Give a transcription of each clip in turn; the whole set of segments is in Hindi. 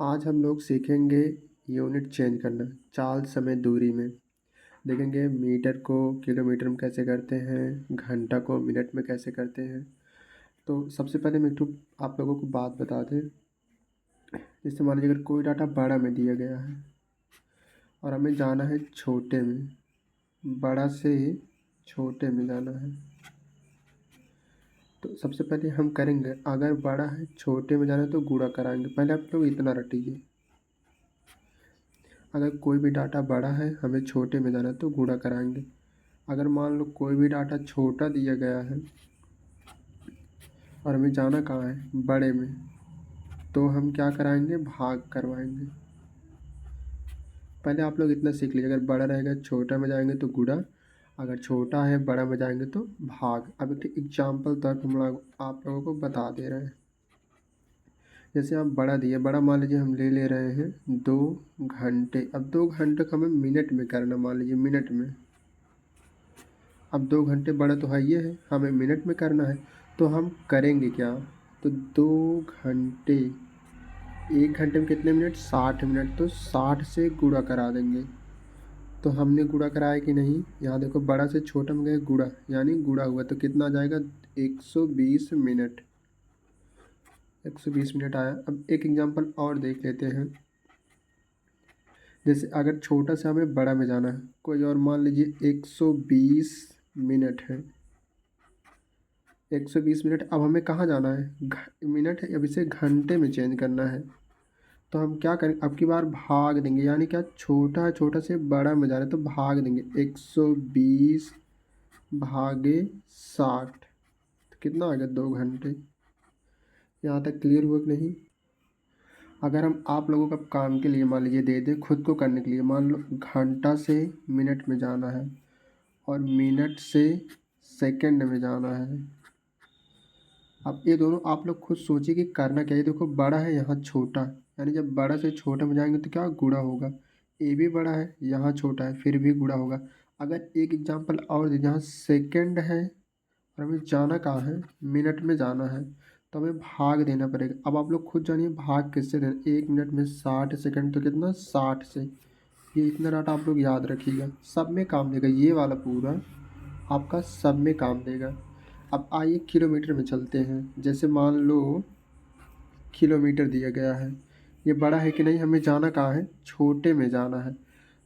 आज हम लोग सीखेंगे यूनिट चेंज करना चाल समय दूरी में। देखेंगे मीटर को किलोमीटर में कैसे करते हैं, घंटा को मिनट में कैसे करते हैं। तो सबसे पहले मैं आप लोगों को बात बता दें। जैसे मान लीजिए अगर कोई डाटा बड़ा में दिया गया है और हमें जाना है छोटे में, बड़ा से छोटे में जाना है। तो सबसे पहले हम करेंगे, अगर बड़ा है छोटे में जाना है तो गुणा कराएंगे। पहले आप लोग इतना रटिए, अगर कोई भी डाटा बड़ा है हमें छोटे में जाना है तो गुणा कराएंगे। अगर मान लो कोई भी डाटा छोटा दिया गया है और हमें जाना कहाँ है, बड़े में, तो हम क्या कराएंगे, भाग करवाएंगे। पहले आप लोग इतना सीख लीजिए, अगर बड़ा रहेगा छोटा में जाएंगे तो गुणा, अगर छोटा है बड़ा में जाएंगे तो भाग। अब एक एग्जाम्पल तौर पर हम आप लोगों को बता दे रहे हैं। जैसे आप बड़ा दिए, बड़ा मान लीजिए हम ले रहे हैं 2 घंटे। अब 2 घंटे को हमें मिनट में करना, मान लीजिए मिनट में। अब 2 घंटे बड़ा तो है, ये है, हमें मिनट में करना है। तो हम करेंगे क्या, तो 2 घंटे, 1 घंटे में कितने मिनट, 60 मिनट, तो 60 से गुणा करा देंगे। तो हमने गुणा कराया कि नहीं, यहाँ देखो बड़ा से छोटा में गए गुणा, यानी गुणा हुआ तो कितना आ जाएगा, 120 मिनट। 120 मिनट आया। अब एक एग्जांपल और देख लेते हैं। जैसे अगर छोटा से हमें बड़ा में जाना है, कोई और मान लीजिए 120 मिनट है। 120 मिनट, अब हमें कहाँ जाना है, मिनट है, अब इसे घंटे में चेंज करना है। तो हम क्या करें, अब की बार भाग देंगे, यानी क्या, छोटा है, छोटा से बड़ा में जा रहे हैं तो भाग देंगे। 120 भागे 60, तो कितना आ गया, 2 घंटे। यहाँ तक क्लियर हुआ कि नहीं। अगर हम आप लोगों का काम के लिए मान लीजिए दे दें, खुद को करने के लिए, मान लो घंटा से मिनट में जाना है और मिनट से सेकंड में जाना है। अब ये दोनों आप लोग खुद सोचिए कि करना क्या है। देखो बड़ा है, यहाँ छोटा, यानी जब बड़ा से छोटा में जाएंगे तो क्या गुणा होगा। ए भी बड़ा है, यहाँ छोटा है, फिर भी गुणा होगा। अगर एक एग्जांपल और दे, जहाँ सेकंड है और हमें जाना कहाँ है, मिनट में जाना है, तो हमें भाग देना पड़ेगा। अब आप लोग खुद जानिए भाग किससे देना। 1 मिनट में 60 सेकंड, तो कितना, 60 से। ये इतना डाटा आप लोग याद रखिएगा, सब में काम देगा ये वाला पूरा, आपका सब में काम देगा। अब आइए किलोमीटर में चलते हैं। जैसे मान लो किलोमीटर दिया गया है, ये बड़ा है कि नहीं, हमें जाना कहाँ है, छोटे में जाना है।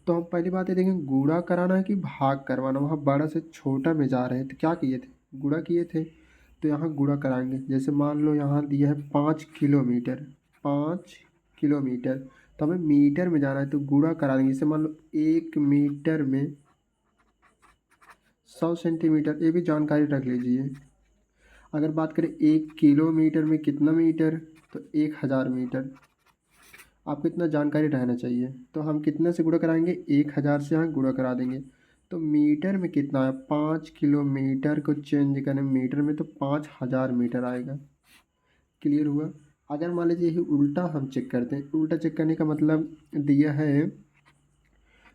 तो हम पहली बात ये देखेंगे, गुणा कराना है कि भाग करवाना। वहाँ बड़ा से छोटा में जा रहे हैं तो क्या किए थे, गुणा किए थे, तो यहाँ गुणा कराएंगे। जैसे मान लो यहाँ दिया है 5 किलोमीटर, 5 किलोमीटर, तो हमें मीटर में जाना है तो गुणा करा देंगे। जैसे मान लो 1 मीटर में 100 सेंटीमीटर, ये भी जानकारी रख लीजिए। अगर बात करें 1 किलोमीटर में कितना मीटर, तो 1000 मीटर। आपको इतना जानकारी रहना चाहिए। तो हम कितने से गुणा कराएंगे, 1000 से यहाँ गुणा करा देंगे। तो मीटर में कितना है, 5 किलोमीटर को चेंज करें मीटर में तो 5000 मीटर आएगा। क्लियर हुआ। अगर मान लीजिए यही उल्टा हम चेक करते हैं, उल्टा चेक करने का मतलब दिया है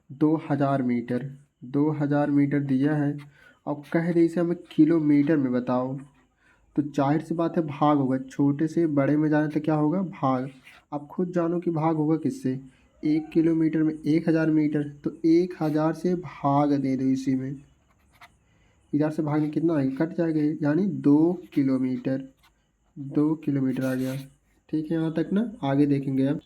2000 मीटर, 2000 मीटर दिया है, अब कह दे इसे हमें किलोमीटर में बताओ, तो जाहिर सी बात है भाग होगा। छोटे से बड़े में जाने तो क्या होगा, भाग। आप खुद जानो कि भाग होगा किससे, 1 किलोमीटर में 1000 मीटर, तो 1000 से भाग दे दो इसी में। 1000 से भागने कितना आएगा, कट जाएगा ये, यानी 2 किलोमीटर। 2 किलोमीटर आ गया। ठीक है, यहाँ तक ना। आगे देखेंगे अब,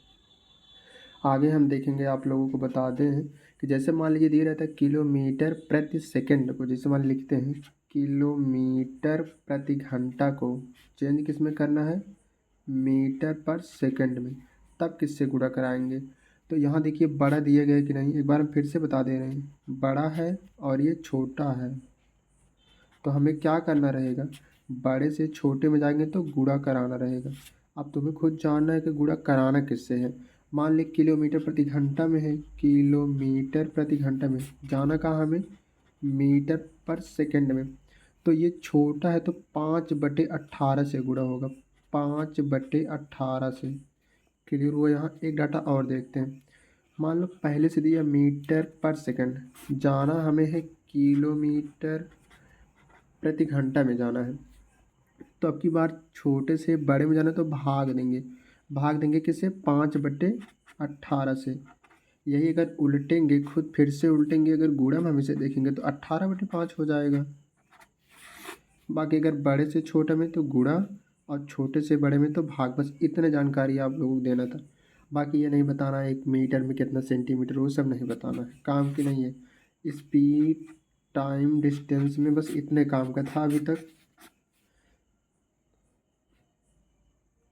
आगे हम देखेंगे, आप लोगों को बता दें कि जैसे मान लीजिए दिया रहता है किलोमीटर प्रति सेकंड को, जैसे मान लिखते हैं किलोमीटर प्रति घंटा को चेंज किस में करना है, मीटर पर सेकंड में, तब किससे गुणा कराएंगे। तो यहाँ देखिए बड़ा दिया गया कि नहीं, एक बार हम फिर से बता दे रहे हैं, बड़ा है और ये छोटा है, तो हमें क्या करना रहेगा, बड़े से छोटे में जाएंगे तो गुणा कराना रहेगा। अब तुम्हें खुद जानना है कि गुणा कराना किससे है। मान ले किलोमीटर प्रति घंटा में है, किलोमीटर प्रति घंटा में, जाना कहाँ हमें, मीटर पर सेकंड में। तो ये छोटा है तो 5/18 से गुणा होगा, 5/18 से। क्लियर हुआ। यहाँ एक डाटा और देखते हैं। मान लो पहले से दिया मीटर पर सेकंड, जाना हमें है किलोमीटर प्रति घंटा में जाना है। तो अब की बार छोटे से बड़े में जाना है तो भाग देंगे। भाग देंगे किसे, 5/18 से। यही अगर उल्टेंगे, खुद फिर से उल्टेंगे, अगर गुणा में हम इसे देखेंगे तो 18/5 हो जाएगा। बाकी अगर बड़े से छोटे में तो गुणा और छोटे से बड़े में तो भाग, बस इतने जानकारी आप लोगों को देना था। बाकी ये नहीं बताना है 1 मीटर में कितना सेंटीमीटर, वो सब नहीं बताना है, काम की नहीं है। स्पीड, टाइम, डिस्टेंस में बस इतने काम का था अभी तक।